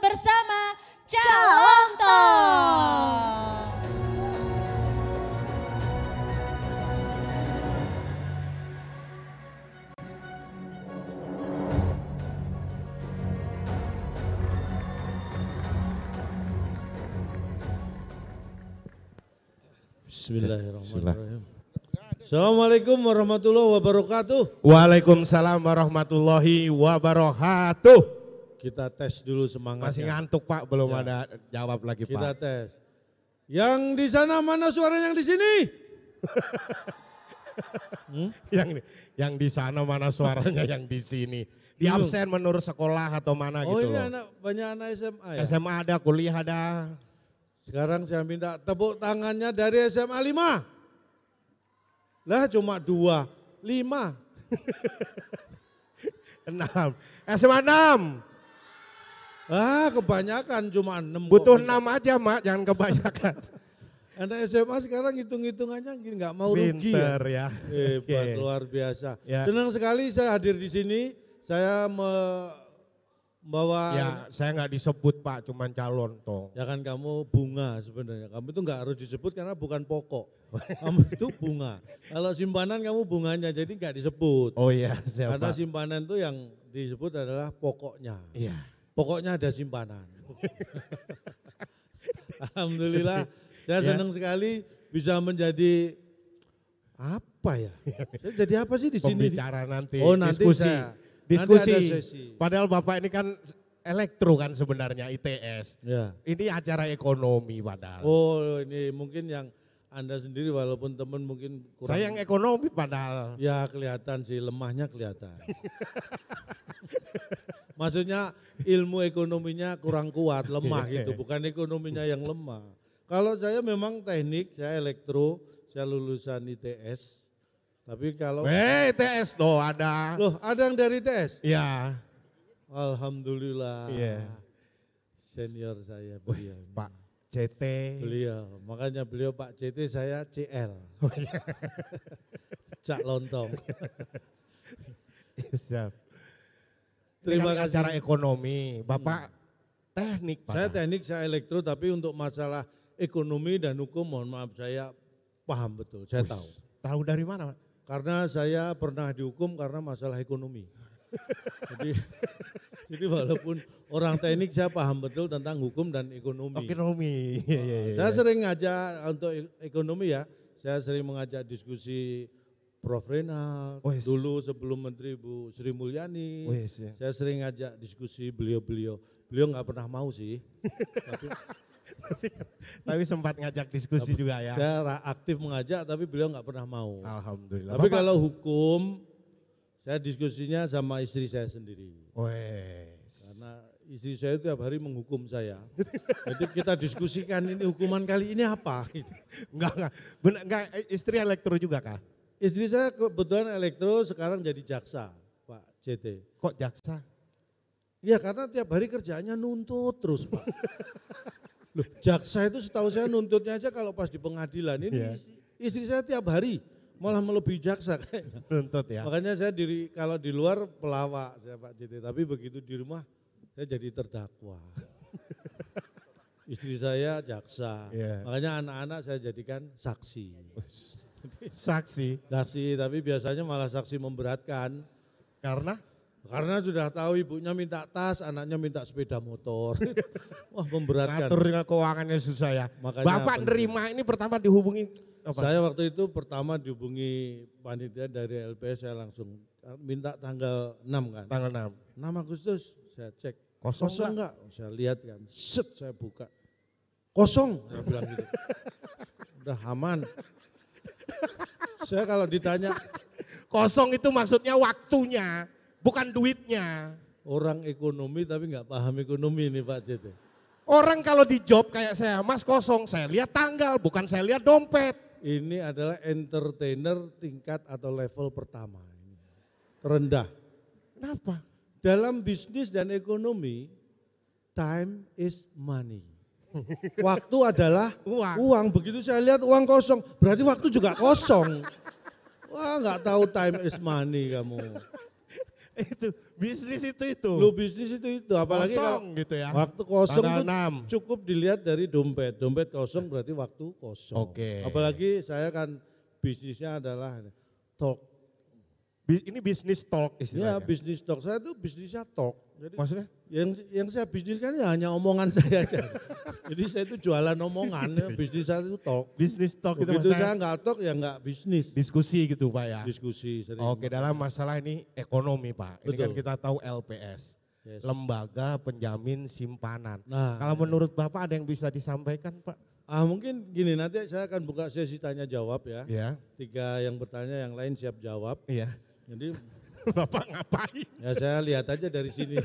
bersama Calonto. Bismillahirrahmanirrahim. Assalamualaikum warahmatullahi wabarakatuh. Waalaikumsalam warahmatullahi wabarakatuh. Kita tes dulu semangatnya. Masih ngantuk Pak, belum Ya. ada jawab lagi Kita Pak. tes. Yang di sana mana suara yang di sini? Yang di sana mana suaranya yang di sini. Di Bingung. absen menurut sekolah atau mana Oh gitu ini loh. banyak anak SMA ya? SMA ada, kuliah ada. Sekarang saya minta tepuk tangannya dari SMA 5. Lah cuma 2, 5. 6. SMA 6. Ah kebanyakan cuma 6. Butuh 6 aja Mak, jangan kebanyakan. Anak SMA sekarang hitung-hitungannya gini nggak mau rugi Pinter ya. ya. Hebat, Oke. luar biasa. Ya. Senang sekali saya hadir di sini. Saya membawa Ya saya nggak disebut Pak, cuman calon toh. ya kan kamu bunga sebenarnya. Kamu itu nggak harus disebut karena bukan pokok. Kamu itu bunga. Kalau simpanan kamu bunganya jadi nggak disebut. Oh iya Karena siapa? simpanan itu yang disebut adalah pokoknya. Iya. Pokoknya ada simpanan. Alhamdulillah saya Ya. senang sekali bisa menjadi apa ya? Saya jadi apa sih di sini? Pembicara nanti, Oh nanti diskusi. saya. Diskusi. Nanti ada sesi. Padahal Bapak ini kan elektro kan sebenarnya ITS. Ya. Ini acara ekonomi padahal. Oh ini mungkin yang Anda sendiri walaupun teman mungkin kurang. Saya yang ekonomi padahal. Ya kelihatan sih, lemahnya kelihatan. Maksudnya ilmu ekonominya kurang kuat, lemah gitu, bukan ekonominya yang lemah. Kalau saya memang teknik, saya elektro, saya lulusan ITS. Tapi kalau, ITS loh ada. loh ada yang dari ITS? Ya. Alhamdulillah. Iya. Senior saya beliau. Pak CT. Beliau, makanya beliau Pak CT, saya CL. Cak Lontong. Siap. Terima Ini kan kasih. acara ekonomi. Bapak teknik Pak. Saya teknik, saya elektro, tapi untuk masalah ekonomi dan hukum mohon maaf saya paham betul, saya tahu. Tahu dari mana Pak? Karena saya pernah dihukum karena masalah ekonomi. jadi walaupun orang teknik saya paham betul tentang hukum dan ekonomi. Ekonomi. Iya, iya, iya. Saya sering ngajak untuk ekonomi ya, saya sering mengajak diskusi Prof. Renal, Wes. dulu sebelum Menteri Bu Sri Mulyani. Wes, ya. Saya sering ngajak diskusi beliau-beliau. Beliau nggak pernah mau sih. Tapi sempat ngajak diskusi juga ya. Saya aktif mengajak tapi beliau nggak pernah mau. Alhamdulillah. Tapi Bapak- kalau hukum, saya diskusinya sama istri saya sendiri. Wes. Karena istri saya tiap hari menghukum saya. Jadi kita diskusikan ini hukuman kali ini apa. Enggak. Benar enggak istri elektro juga kah? Istri saya kebetulan elektro sekarang jadi jaksa, Pak CT. Kok jaksa? Iya karena tiap hari kerjaannya nuntut terus Pak. Loh, jaksa itu setahu saya nuntutnya aja kalau pas di pengadilan. Ini Iya. istri saya tiap hari malah melebihi jaksa kayaknya. Nuntut ya. Makanya saya kalau di luar pelawak saya Pak CT, tapi begitu di rumah saya jadi terdakwa. Istri saya jaksa, Iya. makanya anak-anak saya jadikan saksi. Saksi. Saksi, tapi biasanya malah saksi memberatkan. Karena sudah tahu ibunya minta tas, anaknya minta sepeda motor. Wah memberatkan. Ngatur dengan keuangannya susah ya. Makanya Bapak penting. nerima ini pertama dihubungi apa? Saya waktu itu pertama dihubungi panitia dari LPS, saya langsung minta tanggal 6 kan. Tanggal 6. 6 Agustus saya cek. Kosong Enggak? Saya lihat kan, set saya buka. Kosong, saya bilang gitu. Udah aman. Saya kalau ditanya, Kosong itu maksudnya waktunya, bukan duitnya. orang ekonomi tapi nggak paham ekonomi ini Pak CT. Orang kalau di job kayak saya, Mas kosong, saya lihat tanggal, bukan saya lihat dompet. Ini adalah entertainer tingkat atau level pertama. Terendah. Kenapa? Dalam bisnis dan ekonomi, time is money. Waktu adalah uang. Begitu saya lihat uang kosong, berarti waktu juga kosong. Wah nggak tahu time is money kamu. Itu bisnis itu. Lu bisnis itu apalagi Kosong gitu ya. waktu kosong Tanggal itu 6. cukup dilihat dari dompet. Dompet kosong berarti waktu kosong. Oke. Apalagi saya kan bisnisnya adalah talk. Ini bisnis talk Ya, istilahnya. bisnis talk. Saya tuh bisnisnya talk. Jadi Maksudnya? yang saya bisniskan ya hanya omongan saya aja. Jadi saya itu jualan omongan, ya. Bisnis saya itu talk. Bisnis talk itu Begitu maksudnya saya nggak talk ya nggak bisnis. diskusi gitu Pak ya. Diskusi sering. Oke, dalam masalah ini ekonomi Pak. Ini kan Betul. kita tahu LPS. Yes. Lembaga Penjamin Simpanan. Nah, Kalau menurut Bapak ada yang bisa disampaikan Pak? mungkin gini, nanti saya akan buka sesi tanya jawab ya. Ya. 3 yang bertanya, yang lain siap jawab. Iya. Jadi Bapak ngapain? ya saya lihat aja dari sini.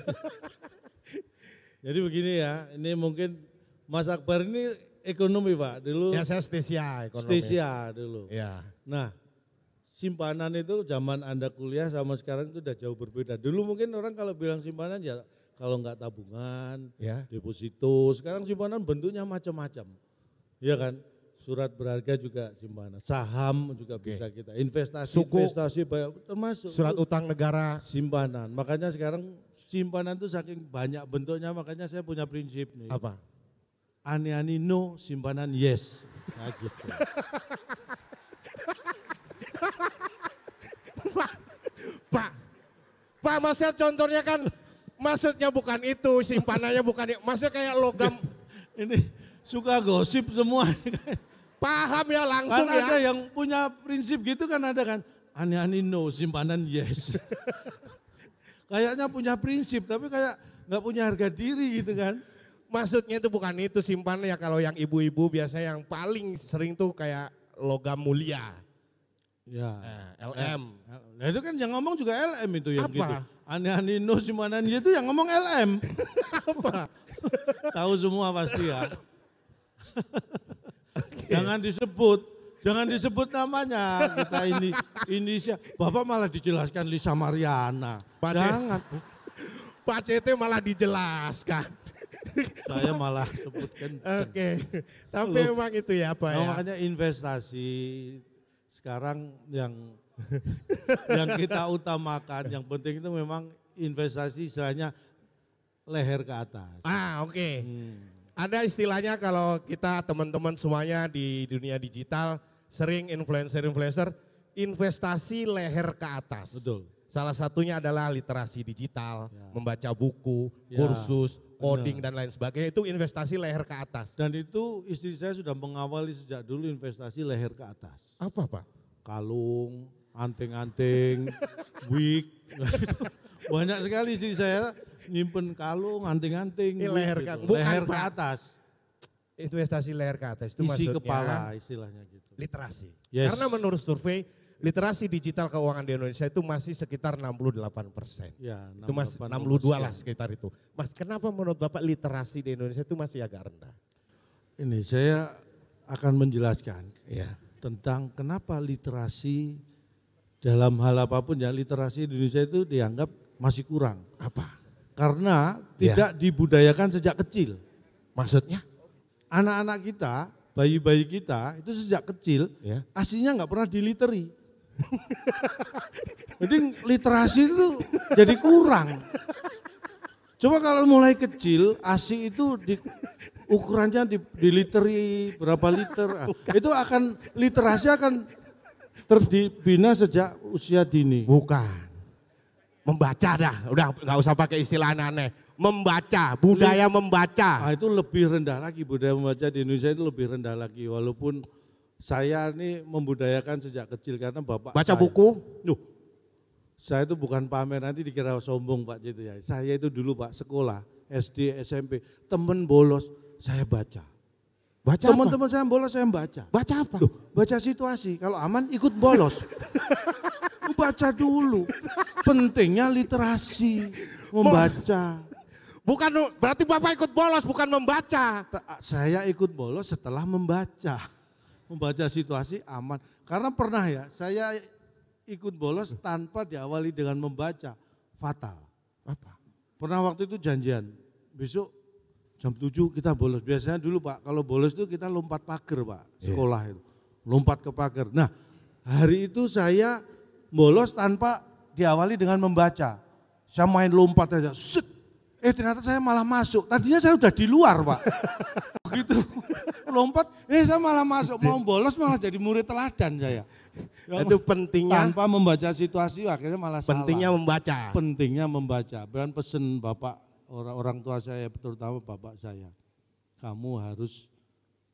Jadi begini ya, ini mungkin Mas Akbar ini ekonomi Pak, dulu Ya saya Stesia ekonomi. Stesia dulu. Ya. Nah, simpanan itu zaman Anda kuliah sama sekarang itu udah jauh berbeda. Dulu mungkin orang kalau bilang simpanan ya kalau nggak tabungan, Ya. deposito, sekarang simpanan bentuknya macam-macam. Iya kan? Surat berharga juga simpanan, saham juga bisa kita, investasi termasuk Surat utang negara. simpanan. Makanya sekarang simpanan itu saking banyak bentuknya, makanya saya punya prinsip nih. Apa? Ani-ani no, simpanan yes. Nah, gitu. Pak maksudnya contohnya kan maksudnya bukan itu, simpanannya bukan itu. Maksudnya kayak logam. Ini suka gosip semua. Paham ya langsung Kan ya. ada yang punya prinsip gitu kan ada kan. Ani-ani no, simpanan yes. Kayaknya punya prinsip tapi kayak nggak punya harga diri gitu kan. Maksudnya itu bukan itu, simpanan ya kalau yang ibu-ibu biasa yang paling sering tuh kayak logam mulia. Ya. LM. Nah itu kan yang ngomong juga LM itu yang Apa? gitu. Ani-ani no, simpanan yes itu yang ngomong LM. Apa? Tahu semua pasti ya. Jangan disebut namanya. Kita ini Bapak malah dijelaskan Lisa Mariana. Pak Jangan. Pak CT malah dijelaskan. Saya malah sebut kenceng. Oke. Tapi memang itu ya Pak Nah, ya. makanya investasi sekarang yang kita utamakan, yang penting itu memang investasi istilahnya leher ke atas. Oke. Hmm. Ada istilahnya kalau kita teman-teman semuanya di dunia digital sering influencer investasi leher ke atas. Betul. Salah satunya adalah literasi digital, Ya. membaca buku, Ya, kursus, coding benar. dan lain sebagainya. Itu investasi leher ke atas. Dan itu istri saya sudah mengawali sejak dulu investasi leher ke atas. Apa Pak? Kalung, anting-anting, wig. Banyak sekali istri saya nyimpen kalung, anting-anting. Ini wig leher gitu. ke- bukan, leher ke Pak. atas. Investasi leher ke atas itu Isi maksudnya kepala istilahnya gitu. literasi. Yes. Karena menurut survei literasi digital keuangan di Indonesia itu masih sekitar 68%. Ya, Itu mas 68 62 lah sekian. sekitar itu. Mas, kenapa menurut Bapak literasi di Indonesia itu masih agak rendah? Ini saya akan menjelaskan Iya. tentang kenapa literasi dalam hal apapun ya, literasi di Indonesia itu dianggap masih kurang. Apa? Karena Ya. tidak dibudayakan sejak kecil. Maksudnya? Anak-anak kita, bayi-bayi kita itu sejak kecil Ya. aslinya nggak pernah diliteri. Jadi literasi itu jadi kurang. Coba kalau mulai kecil, ASI itu ukurannya diliteri berapa liter, itu akan literasi akan terbina sejak usia dini. Bukan. Membaca dah, udah nggak usah pakai istilah aneh. Membaca, budaya membaca. Itu lebih rendah lagi, budaya membaca di Indonesia itu lebih rendah lagi. Walaupun saya ini membudayakan sejak kecil karena bapak Baca saya, buku. saya itu bukan pamer, nanti dikira sombong Pak gitu ya. Saya itu dulu Pak sekolah, SD, SMP, temen bolos, saya baca. Baca apa? Teman-teman saya bolos, saya baca. Baca apa? Loh, baca situasi, kalau aman ikut bolos. Baca dulu, pentingnya literasi, membaca. Bukan, berarti Bapak ikut bolos, bukan membaca. Saya ikut bolos setelah membaca. Membaca situasi aman. Karena pernah ya, saya ikut bolos tanpa diawali dengan membaca. Fatal. Apa? Pernah waktu itu janjian, besok jam 7 kita bolos. Biasanya dulu Pak, kalau bolos itu kita lompat pagar Pak, sekolah itu. Lompat ke pagar. Nah, hari itu saya bolos tanpa diawali dengan membaca. Saya main lompat aja, set. Ternyata saya malah masuk. Tadinya saya udah di luar, Pak. Begitu lompat, saya malah masuk. Mau bolos malah jadi murid teladan saya. Itu pentingnya. Tanpa membaca situasi akhirnya malah pentingnya salah. Membaca. Pentingnya membaca. Dan pesen Bapak, orang tua saya, terutama Bapak saya. Kamu harus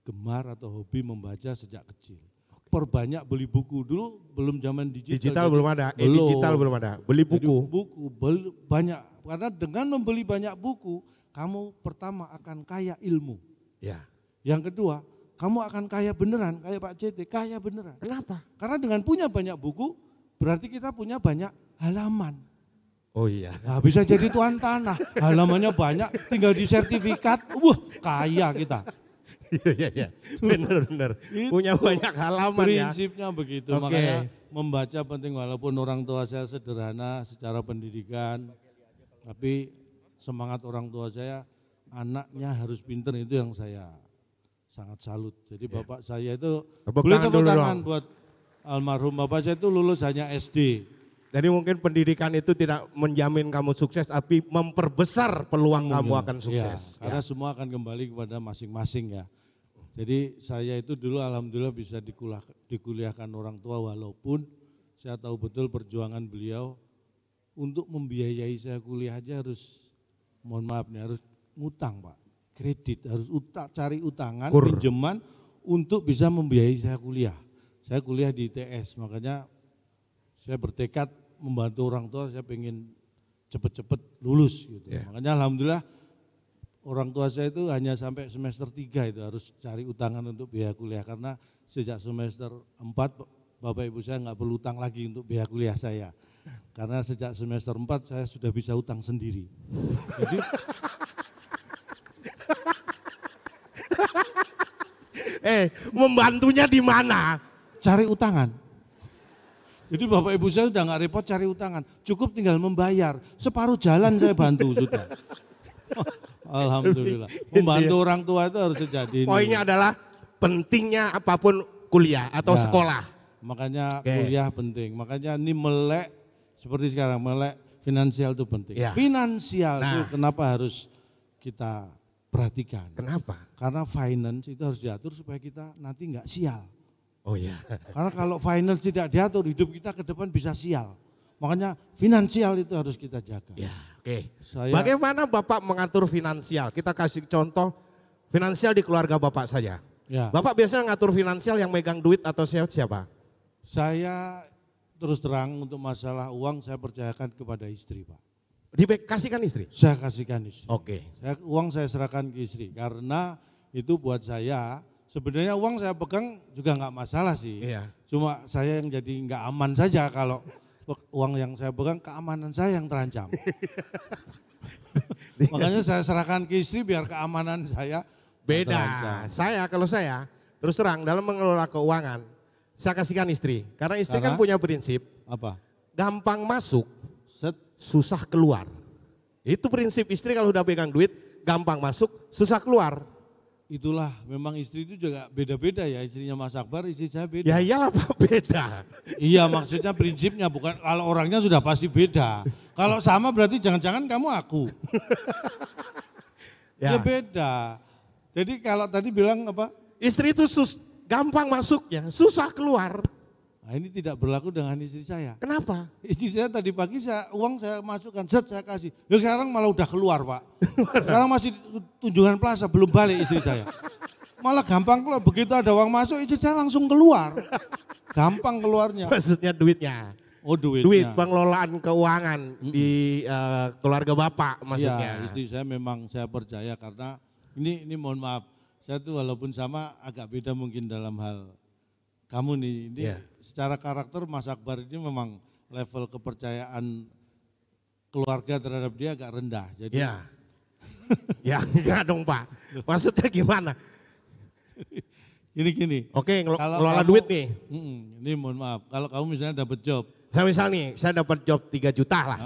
gemar atau hobi membaca sejak kecil. Perbanyak beli buku. Dulu belum zaman digital. Digital belum ada, digital belum ada. Beli buku. Banyak. Karena dengan membeli banyak buku, kamu pertama akan kaya ilmu. Ya. Yang kedua, kamu akan kaya beneran, kayak Pak JT, kaya beneran. Kenapa? Karena dengan punya banyak buku, berarti kita punya banyak halaman. Oh iya. Nah, bisa jadi tuan tanah, halamannya banyak, tinggal di sertifikat, wah kaya kita. Iya. Benar. Punya banyak halaman ya. Prinsipnya begitu, Oke. makanya membaca penting walaupun orang tua saya sederhana secara pendidikan. Tapi semangat orang tua saya, anaknya harus pinter, itu yang saya sangat salut. Jadi bapak saya itu, boleh tepuk tangan buat almarhum bapak saya itu lulus hanya SD. Jadi mungkin pendidikan itu tidak menjamin kamu sukses, tapi memperbesar peluang kamu akan sukses. Ya, karena semua akan kembali kepada masing-masing ya. Jadi saya itu dulu alhamdulillah bisa dikuliahkan orang tua, walaupun saya tahu betul perjuangan beliau. Untuk membiayai saya kuliah aja harus, mohon maaf nih, harus ngutang Pak, kredit, harus cari utangan, pinjaman untuk bisa membiayai saya kuliah. Saya kuliah di ITS, makanya saya bertekad membantu orang tua, saya pengen cepet-cepet lulus gitu. Yeah. Makanya alhamdulillah orang tua saya itu hanya sampai semester 3 itu harus cari utangan untuk biaya kuliah, karena sejak semester 4 Bapak Ibu saya nggak perlu utang lagi untuk biaya kuliah saya. Karena sejak semester 4 saya sudah bisa utang sendiri. Jadi membantunya di mana? Cari utangan. Jadi Bapak Ibu saya sudah nggak repot cari utangan, cukup tinggal membayar. Separuh jalan saya bantu sudah. Alhamdulillah. Membantu orang tua itu harus jadi. Poinnya adalah pentingnya apapun kuliah atau sekolah. Makanya kuliah penting. Makanya ini melek. Seperti sekarang, melek finansial itu penting. Ya. Finansial itu kenapa harus kita perhatikan? Kenapa? Karena finance itu harus diatur supaya kita nanti enggak sial. Oh iya. Karena kalau finance tidak diatur, hidup kita ke depan bisa sial. Makanya finansial itu harus kita jaga. Ya, oke. Bagaimana Bapak mengatur finansial? Kita kasih contoh finansial di keluarga Bapak saja. Ya. Bapak biasanya ngatur finansial, yang megang duit atau siapa? Saya terus terang untuk masalah uang saya percayakan kepada istri Pak. Dikasihkan istri? Saya kasihkan istri. Oke. Uang saya serahkan ke istri karena itu buat saya, sebenarnya uang saya pegang juga nggak masalah sih. Iya. Cuma saya yang jadi nggak aman saja kalau uang yang saya pegang, keamanan saya yang terancam. Makanya saya serahkan ke istri biar keamanan saya beda. Terancam. Kalau saya terus terang dalam mengelola keuangan, saya kasihkan istri, karena istri kan punya prinsip apa? Gampang masuk, susah keluar. Itu prinsip istri kalau udah pegang duit, gampang masuk, susah keluar. Itulah memang istri itu juga beda-beda ya, istrinya Mas Akbar, istri saya beda. Ya iyalah Pak, beda. Iya maksudnya prinsipnya, bukan kalau orangnya sudah pasti beda. Kalau sama berarti jangan-jangan kamu aku. Ya beda. Jadi kalau tadi bilang apa? Istri itu gampang masuknya, susah keluar. Nah ini tidak berlaku dengan istri saya. Kenapa? Istri saya tadi pagi uang saya masukkan, saya kasih. Ya sekarang malah udah keluar Pak. Sekarang masih Tunjungan Plaza, belum balik istri saya. Malah gampang keluar, begitu ada uang masuk istri saya langsung keluar. Gampang keluarnya. Maksudnya duitnya? Oh duitnya. Duit pengelolaan keuangan di keluarga Bapak maksudnya. Iya, istri saya memang saya percaya karena ini mohon maaf. Saya tuh walaupun sama agak beda mungkin dalam hal kamu nih. Ini secara karakter Mas Akbar ini memang level kepercayaan keluarga terhadap dia agak rendah. Jadi ya enggak dong Pak. Maksudnya gimana? Gini. Oke, ngelola duit nih. Ini mohon maaf, kalau kamu misalnya dapat job. Saya dapat job 3 juta lah.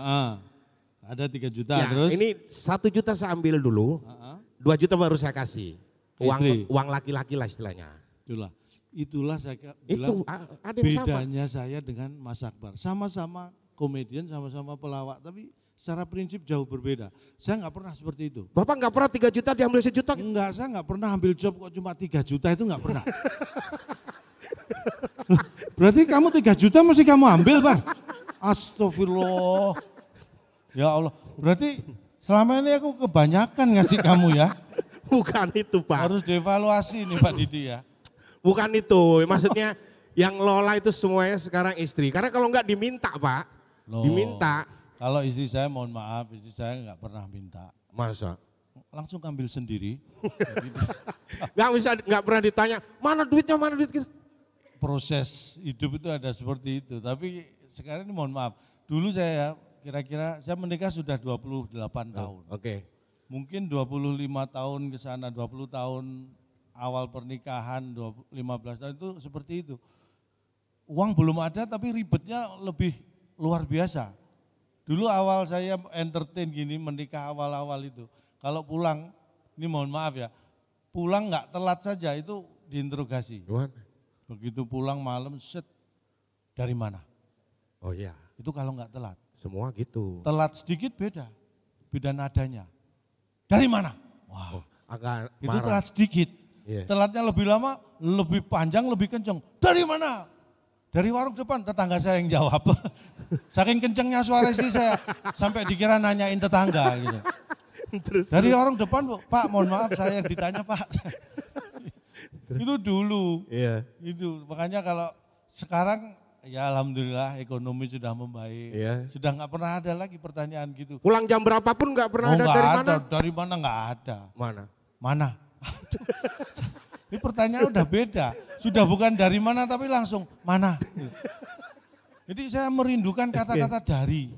Ada 3 juta terus? Ini 1 juta saya ambil dulu, 2 juta baru saya kasih. Uang laki-laki lah istilahnya. Itulah saya bilang bedanya saya dengan Mas Akbar. Sama-sama komedian, sama-sama pelawak, tapi secara prinsip jauh berbeda. Saya nggak pernah seperti itu. Bapak nggak pernah 3 juta diambil 1 juta? Enggak, saya nggak pernah ambil job kok cuma 3 juta itu nggak pernah. Berarti kamu 3 juta mesti kamu ambil, Bang? Astagfirullah. Ya Allah, berarti selama ini aku kebanyakan ngasih kamu ya. Bukan itu, Pak. Harus dievaluasi nih Pak Didi ya. Bukan itu, maksudnya yang lola itu semuanya sekarang istri. Karena kalau enggak diminta, Pak. Loh, diminta. Kalau istri saya mohon maaf, istri saya nggak pernah minta. Masa? Langsung ambil sendiri. Nggak pernah ditanya, mana duitnya, mana duit gitu. Proses hidup itu ada seperti itu. Tapi sekarang ini mohon maaf, dulu saya kira-kira, saya menikah sudah 28 tahun. Oke. Mungkin 25 tahun ke sana, 20 tahun awal pernikahan, 15 tahun itu seperti itu. Uang belum ada tapi ribetnya lebih luar biasa. Dulu awal saya entertain gini, menikah awal-awal itu. Kalau pulang, ini mohon maaf ya, pulang nggak telat saja itu diinterogasi. Begitu pulang malam, set, dari mana? Oh iya. Itu kalau nggak telat. Semua gitu. Telat sedikit beda nadanya. Dari mana? Wah, agak itu telat sedikit. Yeah. Telatnya lebih lama, lebih panjang, lebih kencang. Dari mana? Dari warung depan, tetangga saya yang jawab. Saking kencengnya suara istri saya, sampai dikira nanyain tetangga gitu. Dari warung depan, Pak mohon maaf saya yang ditanya Pak. Itu dulu. Iya. Itu makanya kalau sekarang ya alhamdulillah ekonomi sudah membaik. Iya. Sudah nggak pernah ada lagi pertanyaan gitu. Pulang jam berapapun nggak pernah ada dari mana? Dari mana nggak ada. Mana? Ini pertanyaan udah beda. Sudah bukan dari mana tapi langsung mana. Jadi saya merindukan kata-kata dari.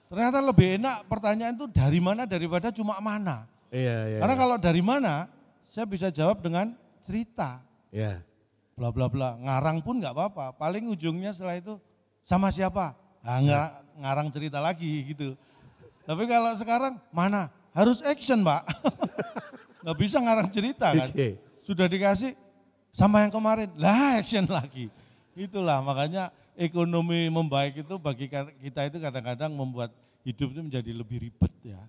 Ternyata lebih enak pertanyaan itu dari mana daripada cuma mana. Iya. Karena kalau dari mana saya bisa jawab dengan cerita. Iya. Bla bla bla, ngarang pun nggak apa-apa. Paling ujungnya setelah itu sama siapa? Ngarang cerita lagi gitu. Tapi kalau sekarang mana? Harus action Pak. Nggak bisa ngarang cerita kan. Okay. Sudah dikasih sama yang kemarin, lah action lagi. Itulah makanya ekonomi membaik itu bagi kita itu kadang-kadang membuat hidup itu menjadi lebih ribet ya.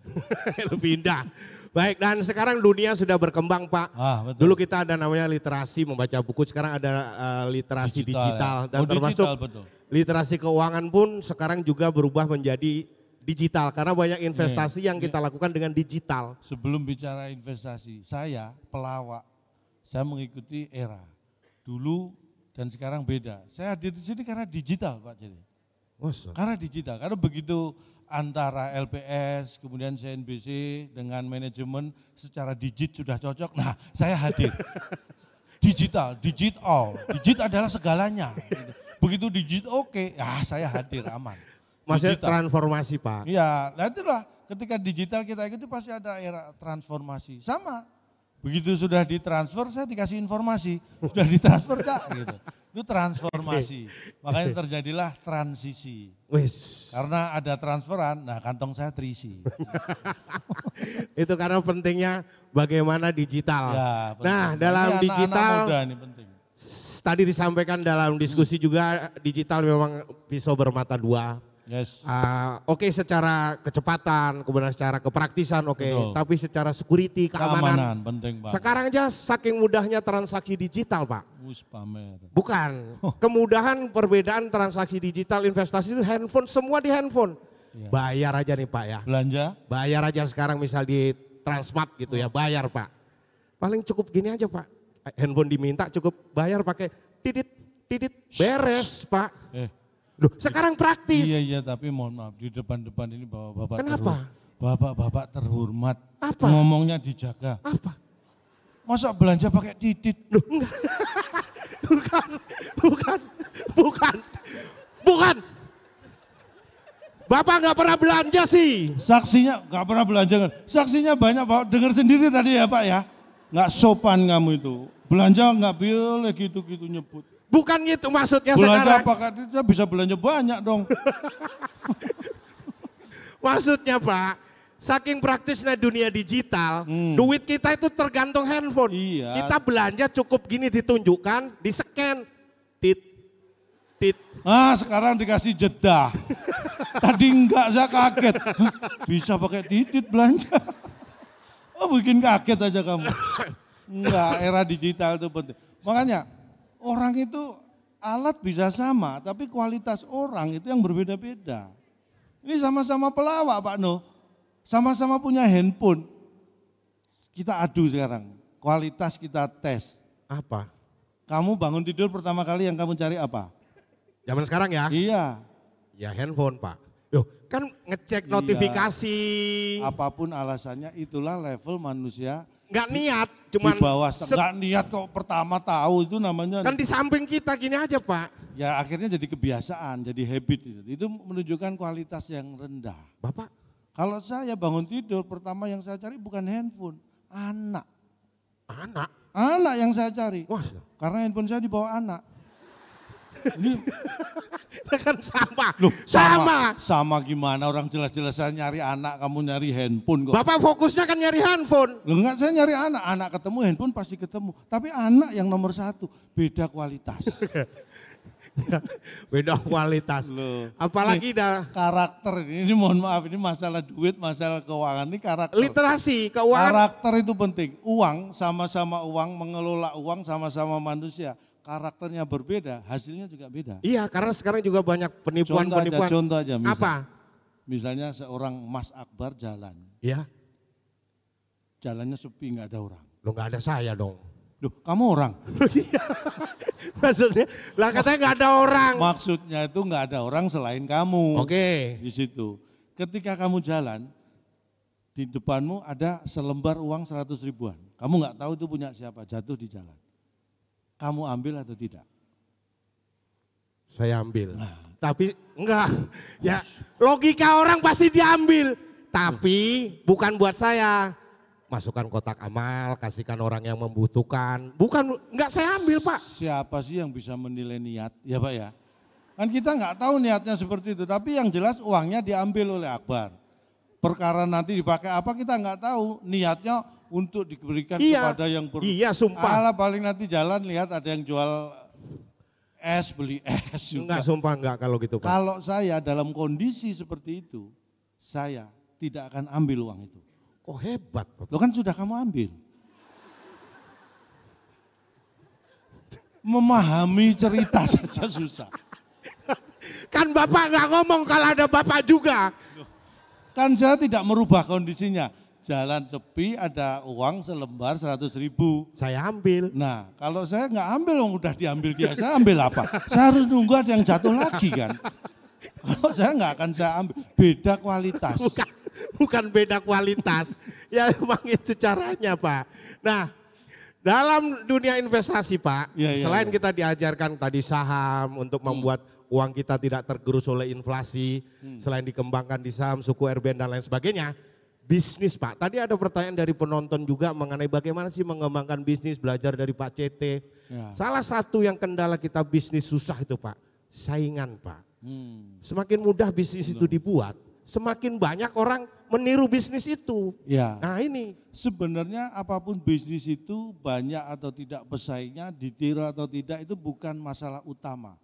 Lebih indah. Baik, dan sekarang dunia sudah berkembang Pak. Betul. Dulu kita ada namanya literasi membaca buku, sekarang ada literasi digital. Dan termasuk digital, betul. Literasi keuangan pun sekarang juga berubah menjadi digital. Karena banyak investasi yang kita lakukan dengan digital. Sebelum bicara investasi, saya pelawak, saya mengikuti era. Dulu dan sekarang beda. Saya hadir di sini karena digital Pak jadi. Karena digital, karena begitu antara LPS, kemudian CNBC dengan manajemen secara sudah cocok, nah saya hadir. Digital adalah segalanya. Begitu oke, ya saya hadir aman. Maksudnya transformasi Pak? Iya, nah itulah ketika digital kita itu pasti ada era transformasi. Sama, begitu sudah ditransfer saya dikasih informasi, sudah ditransfer Kak gitu. Itu transformasi, makanya terjadilah transisi. Karena ada transferan, nah kantong saya terisi. Itu karena pentingnya bagaimana digital. Ya, nah dalam ini digital, anak-anak muda ini penting. Tadi disampaikan dalam diskusi juga digital memang pisau bermata dua. Yes. Oke, secara kecepatan, kemudian secara kepraktisan oke. Tapi secara security, keamanan penting banget. Sekarang aja saking mudahnya transaksi digital Pak. Pamer. Bukan, kemudahan perbedaan transaksi digital, investasi itu handphone, semua di handphone. Ya. Bayar aja nih Pak ya. Belanja? Bayar aja sekarang misal di Transmart gitu ya, bayar Pak. Paling cukup gini aja Pak, handphone diminta cukup bayar pakai titit, beres Pak. Loh, sekarang praktis. Iya, tapi mohon maaf di depan-depan ini bapak-bapak. Kenapa? Bapak-bapak terhormat. Apa? Ngomongnya dijaga. Apa? Masa belanja pakai titit? Loh, enggak. Bukan. Bapak nggak pernah belanja sih. Saksinya nggak pernah belanja. Saksinya banyak Pak. Dengar sendiri tadi ya Pak ya. Nggak sopan kamu itu. Belanja nggak boleh gitu-gitu nyebut. Bukan gitu maksudnya belanja sekarang. Belanja apa? Saya bisa belanja banyak dong. Maksudnya Pak, saking praktisnya dunia digital, duit kita itu tergantung handphone. Iya. Kita belanja cukup gini ditunjukkan, di-scan. Tit. Sekarang dikasih jeda. Tadi enggak, saya kaget. Hah, bisa pakai titit belanja. Oh bikin kaget aja kamu. Enggak, era digital itu penting. Makanya orang itu alat bisa sama, tapi kualitas orang itu yang berbeda-beda. Ini sama-sama pelawak Pak Noh, sama-sama punya handphone. Kita adu sekarang, kualitas kita tes. Apa? Kamu bangun tidur pertama kali yang kamu cari apa? Zaman sekarang ya? Iya. Ya handphone Pak. Loh, kan ngecek Iya. notifikasi. Apapun alasannya itulah level manusia. Nggak niat, cuman Di bawah, nggak niat kok pertama tahu itu namanya. kan di samping kita gini aja Pak. Ya akhirnya jadi kebiasaan, jadi habit itu. Itu menunjukkan kualitas yang rendah. Bapak, Kalau saya bangun tidur pertama yang saya cari bukan handphone, anak. anak. Anak yang saya cari. Wah, Karena handphone saya dibawa anak. Ini kan sama. loh, Sama. sama gimana orang jelas-jelas saya nyari anak, kamu nyari handphone kok. Bapak fokusnya kan nyari handphone. Loh enggak, saya nyari anak, anak ketemu handphone pasti ketemu. Tapi anak yang nomor satu, beda kualitas. Beda kualitas. Loh. Apalagi dah Karakter ini mohon maaf, ini masalah duit, masalah keuangan, ini karakter. literasi, keuangan. Karakter itu penting. Uang sama-sama uang, mengelola uang sama-sama manusia. Karakternya berbeda, hasilnya juga beda. Iya, karena sekarang juga banyak penipuan-penipuan. Contoh aja. Apa? Misalnya seorang Mas Akbar jalan, Ya, jalannya sepi nggak ada orang. lo nggak ada saya dong. Loh, kamu orang? Maksudnya, lah katanya nggak ada orang. Maksudnya itu nggak ada orang selain kamu. Oke. Di situ. Ketika kamu jalan, di depanmu ada selembar uang 100 ribuan. Kamu nggak tahu itu punya siapa, jatuh di jalan. Kamu ambil atau tidak? Saya ambil. Tapi enggak. Ya, logika orang pasti diambil. Tapi bukan buat saya. Masukkan kotak amal, kasihkan orang yang membutuhkan. Bukan, enggak saya ambil Pak. Siapa sih yang bisa menilai niat? Ya Pak ya. Kan kita nggak tahu niatnya seperti itu. Tapi yang jelas uangnya diambil oleh Akbar. Perkara nanti dipakai apa kita nggak tahu. Niatnya untuk diberikan kepada yang perlu. Iya, sumpah. Alah paling nanti jalan lihat ada yang jual es, beli es juga. Enggak, sumpah enggak kalau gitu Pak. Kalau saya dalam kondisi seperti itu, saya tidak akan ambil uang itu. Kok hebat Pak? Lo kan sudah kamu ambil. Memahami cerita saja susah. Kan Bapak enggak ngomong kalau ada Bapak juga. Kan saya tidak merubah kondisinya. Jalan sepi ada uang selembar 100 ribu. Saya ambil. Nah kalau saya nggak ambil, udah diambil dia, saya ambil apa? Saya harus nunggu ada yang jatuh lagi kan. Kalau saya nggak akan saya ambil, beda kualitas. Bukan beda kualitas. Ya emang itu caranya Pak. Nah dalam dunia investasi Pak, selain kita diajarkan tadi saham untuk membuat uang kita tidak tergerus oleh inflasi, selain dikembangkan di saham, suku RBN dan lain sebagainya, bisnis Pak. Tadi ada pertanyaan dari penonton juga mengenai bagaimana sih mengembangkan bisnis, belajar dari Pak CT. Ya. Salah satu yang kendala kita bisnis susah itu Pak, saingan Pak. Semakin mudah bisnis itu dibuat, semakin banyak orang meniru bisnis itu. Ya. Nah ini. Sebenarnya apapun bisnis itu banyak atau tidak pesaingnya, ditiru atau tidak itu bukan masalah utama.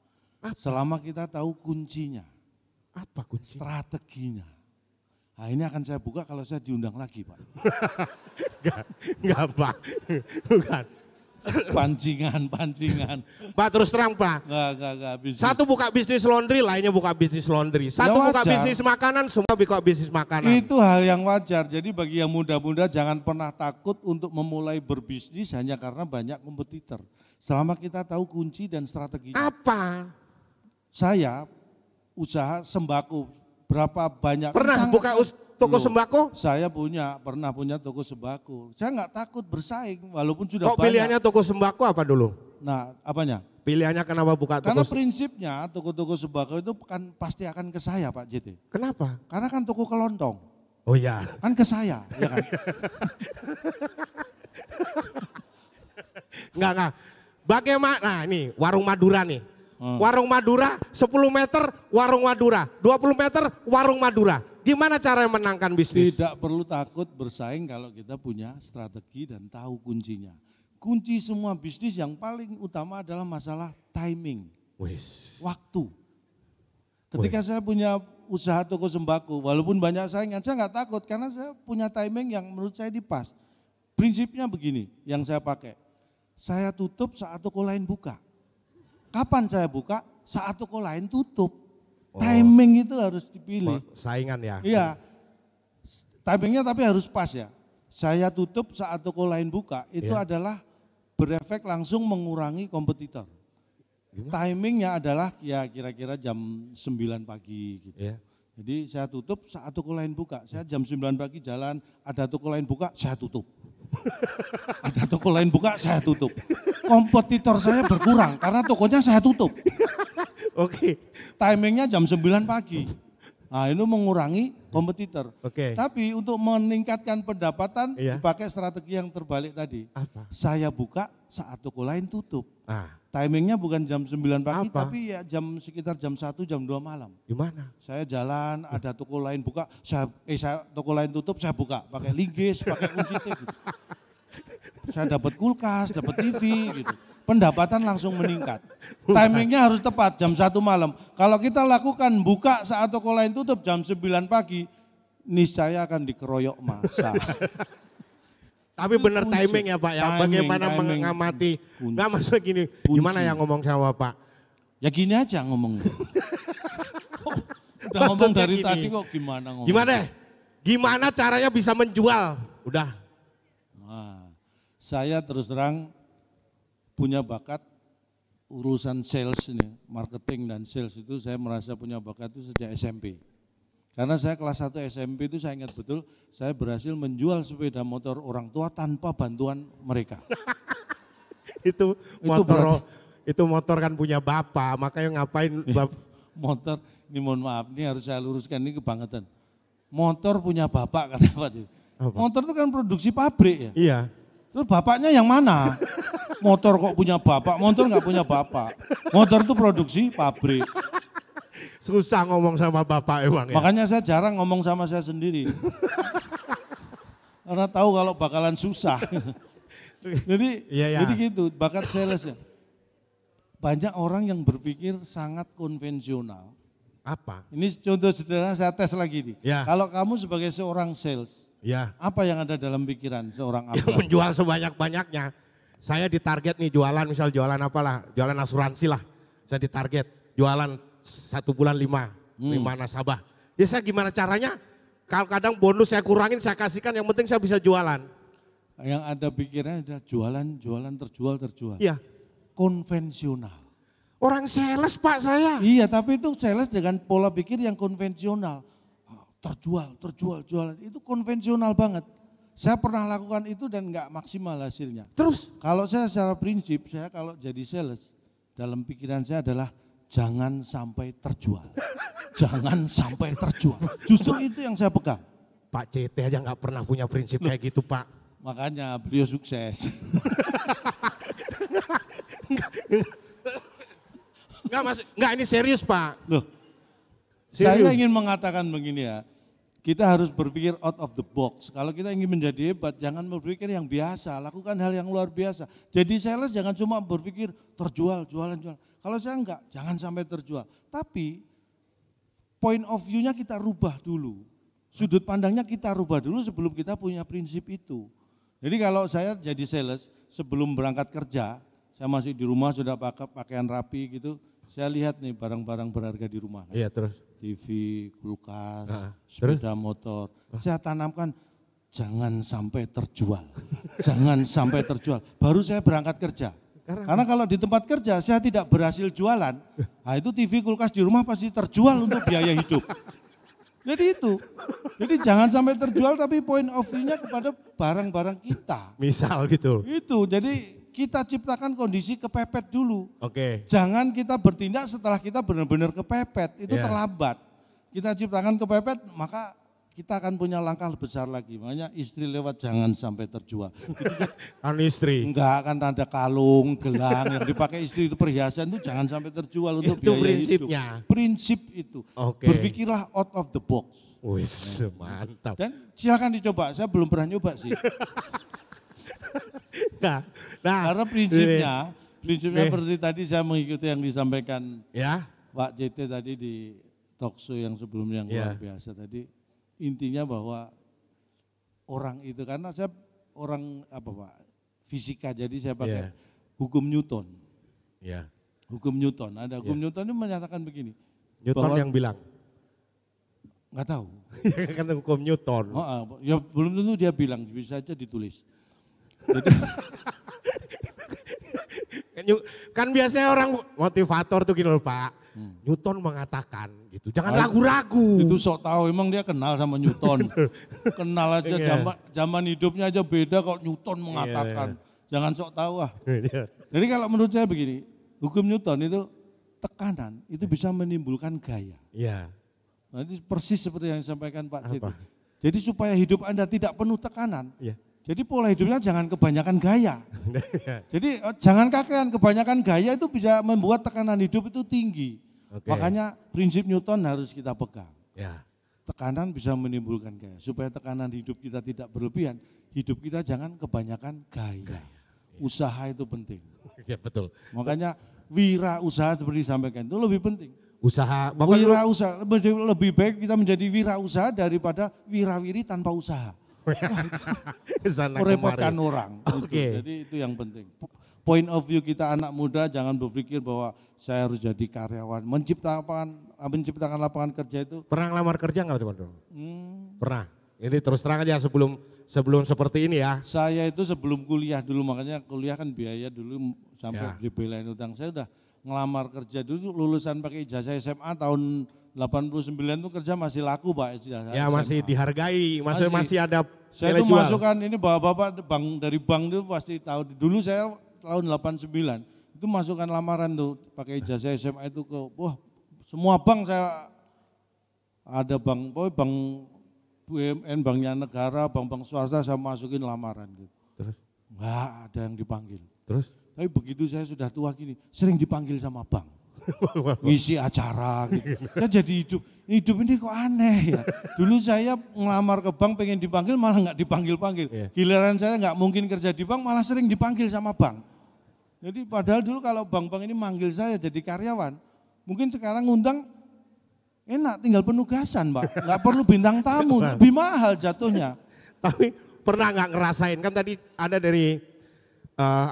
Selama kita tahu kuncinya, Apa kunci? strateginya. Nah ini akan saya buka kalau saya diundang lagi Pak. Enggak Pak, bukan. Pancingan. Pak terus terang Pak, Enggak bisa. satu buka bisnis laundry, lainnya buka bisnis laundry. Satu Ya buka wajar. bisnis makanan, semua buka bisnis makanan. Itu hal yang wajar. Jadi bagi yang muda-muda jangan pernah takut untuk memulai berbisnis hanya karena banyak kompetitor. Selama kita tahu kunci dan strateginya. Apa? Saya usaha sembako berapa banyak. Pernah buka toko Loh, sembako? Saya pernah punya toko sembako. Saya nggak takut bersaing walaupun sudah Kok banyak. pilihannya toko sembako apa dulu? Nah apanya? Pilihannya kenapa buka Karena toko? prinsipnya toko-toko sembako itu kan pasti akan ke saya Pak JT. Kenapa? Karena kan toko kelontong. Oh iya. Kan ke saya, ya kan? Enggak. Bagaimana, nah ini warung Madura nih. Warung Madura 10 meter warung Madura, 20 meter warung Madura. Gimana cara menangkan bisnis? Tidak perlu takut bersaing kalau kita punya strategi dan tahu kuncinya. Kunci semua bisnis yang paling utama adalah masalah timing, Wis. waktu. Ketika saya punya usaha toko sembako, walaupun banyak saingan, saya nggak takut karena saya punya timing yang menurut saya di pas. Prinsipnya begini, yang saya pakai, saya tutup saat toko lain buka. Kapan saya buka? Saat toko lain tutup. Timing itu harus dipilih. Saingan ya? Iya, timingnya tapi harus pas ya. Saya tutup saat toko lain buka, itu adalah berefek langsung mengurangi kompetitor. Timingnya adalah ya kira-kira jam 9 pagi gitu. Jadi saya tutup saat toko lain buka. Saya jam 9 pagi jalan, ada toko lain buka, saya tutup. Ada toko lain buka, saya tutup. Kompetitor saya berkurang karena tokonya saya tutup. Oke. Timingnya jam 9 pagi. Nah itu mengurangi kompetitor. Tapi untuk meningkatkan pendapatan dipakai strategi yang terbalik tadi. Apa? Saya buka saat toko lain tutup. Timingnya bukan jam 9 pagi tapi ya sekitar jam 1, jam 2 malam. Gimana? Saya jalan, ada toko lain buka, saya toko lain tutup, saya buka. Pakai linggis, pakai kunci gitu. Saya dapat kulkas, dapat TV gitu. Pendapatan langsung meningkat. Timingnya harus tepat jam 1 malam. Kalau kita lakukan buka saat toko lain tutup jam 9 pagi, niscaya akan dikeroyok massa. Tapi benar timing ya Pak ya, bagaimana mengamati, nggak maksudnya gini, gimana yang ngomong sama Pak? Ya gini aja ngomong. Udah ngomong dari gini. Tadi kok gimana ngomong? Gimana caranya bisa menjual? Udah. Nah, saya terus terang punya bakat urusan sales ini, marketing dan sales itu saya merasa punya bakat itu sejak SMP. Karena saya kelas 1 SMP itu saya ingat betul, saya berhasil menjual sepeda motor orang tua tanpa bantuan mereka. itu motor kan punya bapak, makanya ngapain motor, ini mohon maaf, ini harus saya luruskan, ini kebangetan. Motor punya bapak kata Pak. Motor itu kan produksi pabrik ya. Iya. Terus bapaknya yang mana? Motor kok punya bapak, motor nggak punya bapak. Motor itu produksi pabrik. Susah ngomong sama bapak emang ya. Makanya saya jarang ngomong sama saya sendiri. Karena tahu kalau bakalan susah. Jadi gitu, bakat salesnya. Banyak orang yang berpikir sangat konvensional. Apa? Ini contoh sederhana saya tes lagi nih. Ya. Kalau kamu sebagai seorang sales, apa yang ada dalam pikiran seorang apa? Menjual sebanyak-banyaknya. Saya ditarget nih jualan, misal jualan apalah, jualan asuransi lah. Saya ditarget jualan 1 bulan 5 nasabah. Ya saya gimana caranya? Kalau kadang bonus saya kurangin, saya kasihkan, yang penting saya bisa jualan. Yang ada pikirannya adalah jualan, terjual. Iya. Konvensional. Orang sales Pak saya. Iya, tapi itu sales dengan pola pikir yang konvensional. Terjual, jualan. Itu konvensional banget. Saya pernah lakukan itu dan nggak maksimal hasilnya. Terus? Kalau saya secara prinsip, saya kalau jadi sales, dalam pikiran saya adalah jangan sampai terjual. Jangan sampai terjual. Justru itu yang saya pegang. Pak CT aja nggak pernah punya prinsip kayak gitu Pak. Makanya beliau sukses. Enggak ini serius Pak. Loh, saya ingin mengatakan begini ya. Kita harus berpikir out of the box. Kalau kita ingin menjadi hebat, jangan berpikir yang biasa, lakukan hal yang luar biasa. Jadi sales jangan cuma berpikir terjual, jualan. Kalau saya enggak, jangan sampai terjual. Tapi point of view-nya kita rubah dulu. Sudut pandangnya kita rubah dulu sebelum kita punya prinsip itu. Jadi kalau saya jadi sales, sebelum berangkat kerja, saya masih di rumah sudah pakai pakaian rapi gitu, saya lihat nih barang-barang berharga di rumah. Iya terus. TV, kulkas, sepeda motor. Saya tanamkan jangan sampai terjual. Jangan sampai terjual. Baru saya berangkat kerja. Karena kalau di tempat kerja saya tidak berhasil jualan, nah itu TV, kulkas di rumah pasti terjual untuk biaya hidup. Jadi itu. Jadi jangan sampai terjual tapi point of view-nya kepada barang-barang kita. Misal gitu. Itu. Jadi kita ciptakan kondisi kepepet dulu. Oke. Jangan kita bertindak setelah kita benar-benar kepepet, itu terlambat. Kita ciptakan kepepet, maka kita akan punya langkah besar lagi. Makanya istri lewat jangan sampai terjual. Kan istri. Enggak akan ada kalung, gelang yang dipakai istri itu perhiasan itu jangan sampai terjual untuk itu biaya prinsipnya. hidup. Prinsip itu. Berpikirlah out of the box. Wis, mantap. Dan silakan dicoba, saya belum pernah nyoba sih. Karena prinsipnya seperti tadi saya mengikuti yang disampaikan Pak JT tadi di talk show yang sebelumnya yang luar biasa tadi, intinya bahwa orang itu, karena saya orang fisika, jadi saya pakai hukum Newton. Hukum Newton, ada hukum Newton itu menyatakan begini. Newton yang bilang? Nggak tahu. Kan hukum Newton. Ya belum tentu dia bilang, bisa aja ditulis. Jadi, kan biasanya orang motivator tuh gini loh Pak. Newton mengatakan gitu, jangan ragu-ragu. Itu sok tahu, emang dia kenal sama Newton. Kenal aja, zaman hidupnya aja beda kok Newton mengatakan. Jangan sok tahu ah. Jadi kalau menurut saya begini, hukum Newton itu tekanan itu bisa menimbulkan gaya. Nanti persis seperti yang disampaikan Pak Citi. Jadi supaya hidup Anda tidak penuh tekanan. Jadi pola hidupnya jangan kebanyakan gaya. Jadi jangan kakean, kebanyakan gaya itu bisa membuat tekanan hidup itu tinggi. Makanya prinsip Newton harus kita pegang. Tekanan bisa menimbulkan gaya. Supaya tekanan hidup kita tidak berlebihan, hidup kita jangan kebanyakan gaya. Usaha itu penting. Betul. Makanya wira usaha seperti disampaikan itu lebih penting. Usaha, wira usaha lebih baik kita menjadi wira usaha daripada wirawiri tanpa usaha. Merepotkan orang. Jadi itu yang penting. Point of view kita anak muda jangan berpikir bahwa saya harus jadi karyawan. Menciptakan lapangan kerja itu. Pernah ngelamar kerja nggak teman-teman? Pernah. Ini terus terang aja sebelum seperti ini ya. Saya itu sebelum kuliah dulu, makanya kuliah kan biaya dulu sampai dibelain utang. Saya udah ngelamar kerja dulu, lulusan pakai ijazah SMA tahun 89 itu kerja masih laku Pak. Ya masih SMA. Dihargai, masih ada saya itu masukkan ini bapak-bapak dari bank itu pasti tahu. Dulu saya tahun 89 itu masukkan lamaran tuh pakai ijazah SMA itu ke semua bank saya ada bank BUMN, banknya negara, bank-bank swasta saya masukin lamaran gitu. Terus? Enggak ada yang dipanggil. Terus? Tapi begitu saya sudah tua gini, sering dipanggil sama bank. Ngisi acara gitu. Saya jadi hidup ini kok aneh ya. Dulu saya ngelamar ke bank pengen dipanggil malah nggak dipanggil-panggil. Giliran saya nggak mungkin kerja di bank malah sering dipanggil sama bank. Jadi padahal dulu kalau bank-bank ini manggil saya jadi karyawan, mungkin sekarang ngundang enak tinggal penugasan Pak. Nggak perlu bintang tamu, lebih mahal jatuhnya. Tapi pernah nggak ngerasain, kan tadi ada dari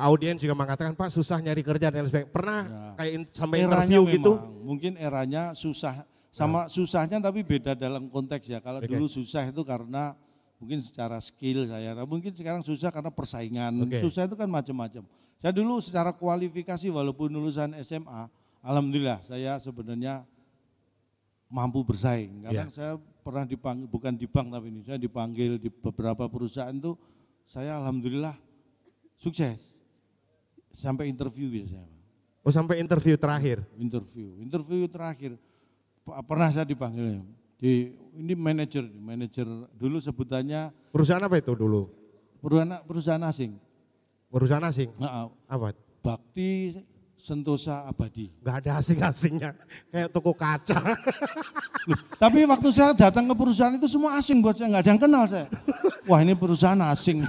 audiens juga mengatakan Pak susah nyari kerja dan sebagainya. Pernah kayak sampai interview gitu? Mungkin eranya susah, sama susahnya tapi beda dalam konteks ya. Kalau dulu susah itu karena mungkin secara skill saya, mungkin sekarang susah karena persaingan. Susah itu kan macam-macam. Saya dulu secara kualifikasi walaupun lulusan SMA, alhamdulillah saya sebenarnya mampu bersaing. Karena saya pernah dipanggil, bukan di bank tapi ini, saya dipanggil di beberapa perusahaan tuh saya alhamdulillah sukses. Sampai interview biasanya. Oh sampai interview terakhir? Interview terakhir. Pernah saya dipanggil. Ini manajer dulu sebutannya. Perusahaan apa itu dulu? Perusahaan asing. Perusahaan asing? Apa? Bakti Sentosa Abadi. Gak ada asing-asingnya, kayak toko kaca. Tapi waktu saya datang ke perusahaan itu semua asing buat saya, gak ada yang kenal saya. Wah ini perusahaan asing.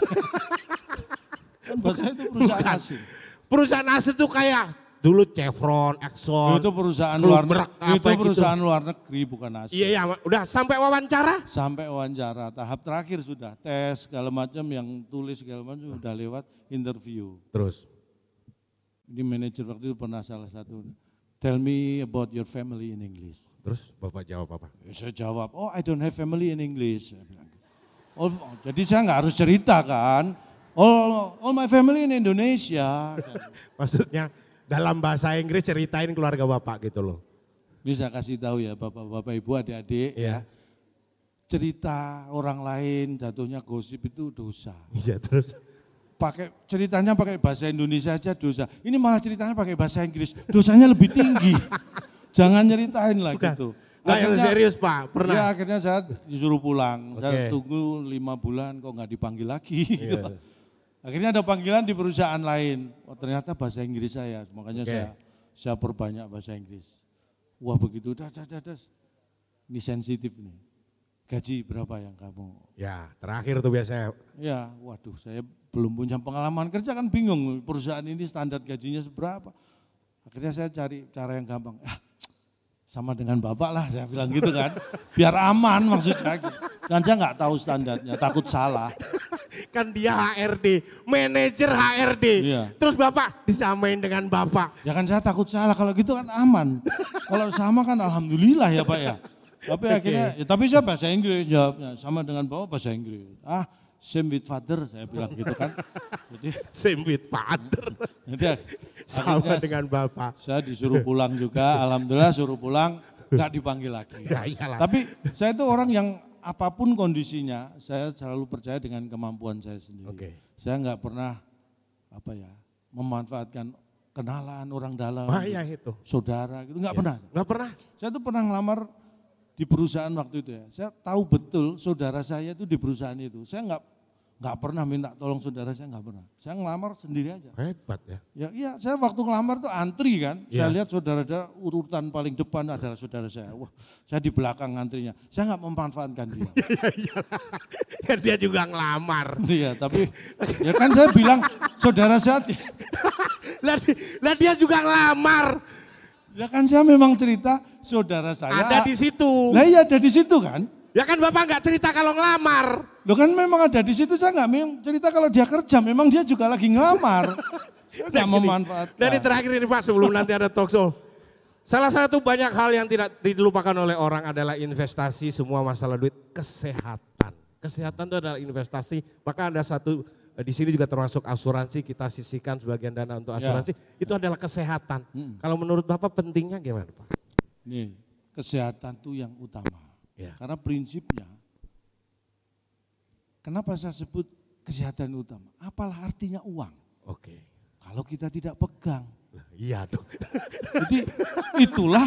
Buat saya itu perusahaan asing. Perusahaan asing itu kayak dulu Chevron, Exxon. Itu perusahaan luar negeri bukan asing. Iya, udah sampai wawancara? Sampai wawancara, tahap terakhir sudah tes segala macam yang tulis segala macam sudah lewat interview. Terus? Ini manajer waktu itu pernah salah satu, tell me about your family in English. Terus Bapak jawab apa? Saya jawab, oh I don't have family in English. Oh, jadi saya nggak harus cerita kan, all my family in Indonesia. Maksudnya dalam bahasa Inggris ceritain keluarga Bapak gitu loh. Bisa kasih tahu ya Bapak-bapak, Ibu, adik-adik ya. Cerita orang lain jatuhnya gosip itu dosa. Iya terus? Ceritanya pakai bahasa Indonesia aja dosa. Ini malah ceritanya pakai bahasa Inggris, dosanya lebih tinggi. Jangan nyeritain lah gitu. Nggak yang serius Pak, pernah? Ya akhirnya saya disuruh pulang, saya tunggu 5 bulan kok nggak dipanggil lagi. Gitu. Akhirnya ada panggilan di perusahaan lain, ternyata bahasa Inggris saya, makanya saya perbanyak bahasa Inggris. Wah begitu, ini sensitif nih. Gaji berapa yang kamu? Ya terakhir tuh biasanya. Ya waduh saya belum punya pengalaman kerja kan bingung perusahaan ini standar gajinya seberapa. Akhirnya saya cari cara yang gampang. sama dengan bapak lah saya bilang gitu kan. Biar aman maksud saya. Dan saya nggak tahu standarnya, takut salah. Kan dia HRD, manajer HRD. Iya. Terus bapak disamain dengan bapak. Ya kan saya takut salah, kalau gitu kan aman. Kalau sama kan alhamdulillah ya Pak ya. Tapi akhirnya, ya, tapi saya bahasa Inggris jawabnya, sama dengan bapak bahasa Inggris. Same with father saya bilang gitu kan. Jadi Same with father. Jadi Sama dengan bapak. saya disuruh pulang juga, alhamdulillah suruh pulang, nggak dipanggil lagi. Ya iyalah. Tapi saya itu orang yang apapun kondisinya, saya selalu percaya dengan kemampuan saya sendiri. Oke. Saya nggak pernah memanfaatkan kenalan orang dalam, Ya itu. saudara gitu, nggak pernah. Nggak pernah. Saya tuh pernah ngelamar di perusahaan waktu itu ya. Saya tahu betul saudara saya itu di perusahaan itu. Saya nggak pernah minta tolong saudara saya, nggak pernah. Saya ngelamar sendiri aja. Hebat ya. Ya iya, saya waktu ngelamar tuh antri kan. Iya. Saya lihat saudara urutan paling depan adalah saudara saya. Wah, saya di belakang antrinya. Saya nggak memanfaatkan dia. Kan dia juga ngelamar. Iya, tapi ya kan saya bilang saudara saya. Lah dia juga ngelamar. Ya kan saya memang cerita saudara saya. Ada di situ. Lah iya ada di situ kan. Ya kan bapak nggak cerita kalau ngelamar. Loh kan memang ada di situ, saya nggak cerita kalau dia kerja, memang dia juga lagi ngelamar. Saya nggak memanfaatkan. Dari terakhir ini Pak, sebelum nanti ada talk show. Salah satu banyak hal yang tidak dilupakan oleh orang adalah investasi, semua masalah duit, kesehatan. Kesehatan itu adalah investasi, maka ada satu, di sini juga termasuk asuransi, kita sisihkan sebagian dana untuk asuransi, itu adalah kesehatan. Kalau menurut Bapak pentingnya gimana Pak? Nih, kesehatan itu yang utama. Ya. Karena prinsipnya, kenapa saya sebut kesehatan utama? Apalah artinya uang? Oke. Kalau kita tidak pegang. Iya dong. Jadi itulah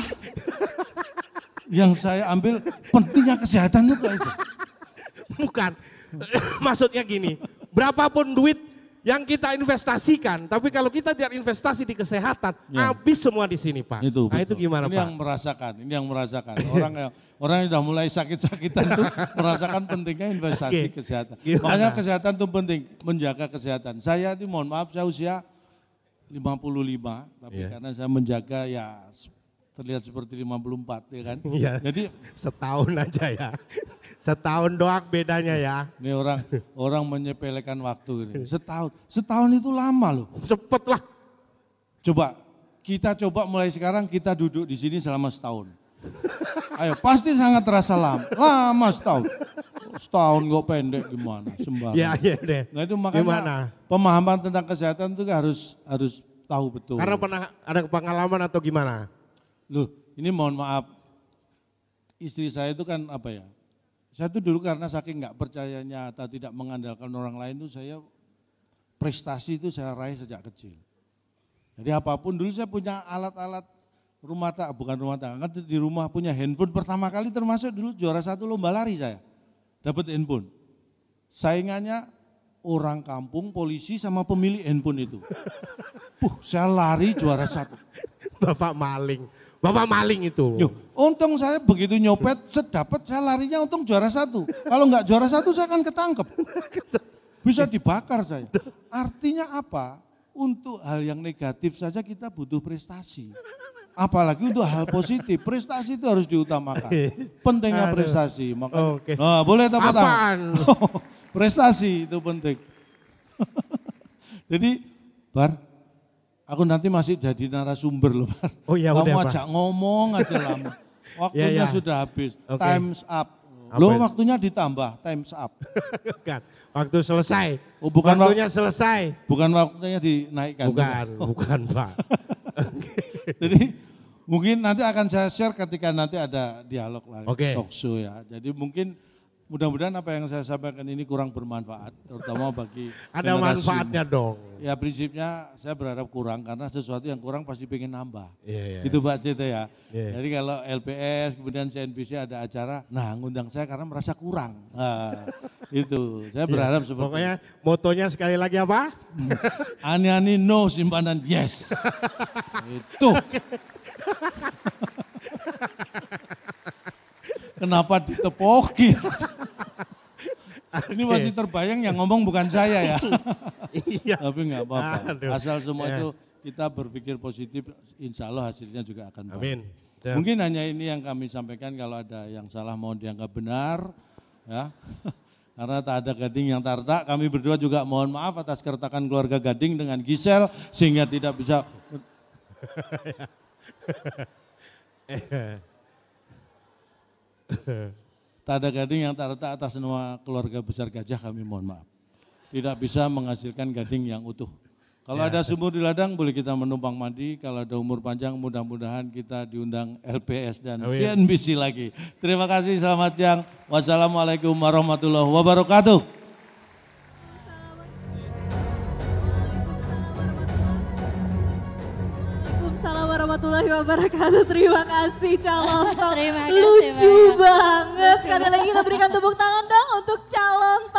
yang saya ambil, pentingnya kesehatan juga itu. Bukan, maksudnya gini, berapapun duit yang kita investasikan, tapi kalau kita tidak investasi di kesehatan, habis semua di sini Pak. Itu, nah itu gimana ini Pak? Ini yang merasakan. Orang yang sudah mulai sakit-sakitan itu merasakan pentingnya investasi kesehatan. Gimana? Makanya kesehatan itu penting, menjaga kesehatan. Saya ini mohon maaf, saya usia 55, tapi karena saya menjaga ya terlihat seperti 54 ya kan. Iya. Jadi setahun aja ya. Setahun doang bedanya ya. ini orang menyepelekan waktu ini. Setahun itu lama loh. Cepet lah. Kita coba mulai sekarang kita duduk di sini selama setahun. Ayo pasti sangat terasa lama setahun. Setahun kok pendek gimana sembarang. Iya deh. Nah itu makanya pemahaman tentang kesehatan itu harus tahu betul. Karena pernah ada pengalaman atau gimana? Loh ini mohon maaf, istri saya itu kan saya itu dulu karena saking nggak percayanya atau tidak mengandalkan orang lain itu saya prestasi itu saya raih sejak kecil. Jadi apapun dulu saya punya alat-alat bukan rumah tangga, kan di rumah punya handphone pertama kali termasuk dulu juara 1 lomba lari saya. Dapat handphone. Saingannya orang kampung, polisi sama pemilik handphone itu. Saya lari juara 1. Bapak maling itu. Untung saya begitu nyopet, sedapat saya larinya untung juara 1. Kalau enggak juara 1 saya akan ketangkep. Bisa dibakar saya. Artinya apa? Untuk hal yang negatif saja kita butuh prestasi. Apalagi untuk hal positif, prestasi itu harus diutamakan. Pentingnya prestasi. Makanya, nah, boleh tepuk tangan. Prestasi itu penting. Jadi, Bar, aku nanti masih jadi narasumber loh, Bar. Oh iya, kamu udah, ajak ngomong aja lama. Waktunya sudah habis. Time's up. Loh waktunya ditambah, time's up. Bukan, waktu selesai. Bukan waktunya selesai. Bukan waktunya dinaikkan. Bukan Pak. Jadi mungkin nanti akan saya share ketika nanti ada dialog lagi, talk show ya. Jadi mungkin mudah-mudahan apa yang saya sampaikan ini kurang bermanfaat, terutama bagi ada manfaatnya dong. Ya prinsipnya saya berharap kurang karena sesuatu yang kurang pasti pengen nambah. Iya. Itu Pak Cete ya. Jadi kalau LPS kemudian CNBC ada acara, nah ngundang saya karena merasa kurang. Nah, itu saya berharap seperti pokoknya motonya sekali lagi apa? Ani-ani no, simpanan yes. Itu. Kenapa ditepokin? Ini masih terbayang yang ngomong bukan saya ya. Iya. Tapi nggak apa-apa. Asal semua itu kita berpikir positif, insya Allah hasilnya juga akan baik. Amin. Ya. Mungkin hanya ini yang kami sampaikan, kalau ada yang salah mohon dianggap benar. Ya. Karena tak ada Gading yang tak retak, kami berdua juga mohon maaf atas keretakan keluarga Gading dengan Gisel sehingga tidak bisa. Tak ada Gading yang tak retak, atas nama keluarga besar Gajah kami mohon maaf. Tidak bisa menghasilkan Gading yang utuh. Kalau ada sumur di ladang boleh kita menumpang mandi, kalau ada umur panjang mudah-mudahan kita diundang LPS dan CNBC lagi. Terima kasih, selamat siang. Wassalamualaikum warahmatullahi wabarakatuh. Waalaikumsalam warahmatullahi wabarakatuh. Terima kasih calon. Terima kasih Lucu banyak. banget. Sekali lagi kita berikan tepuk tangan dong untuk calon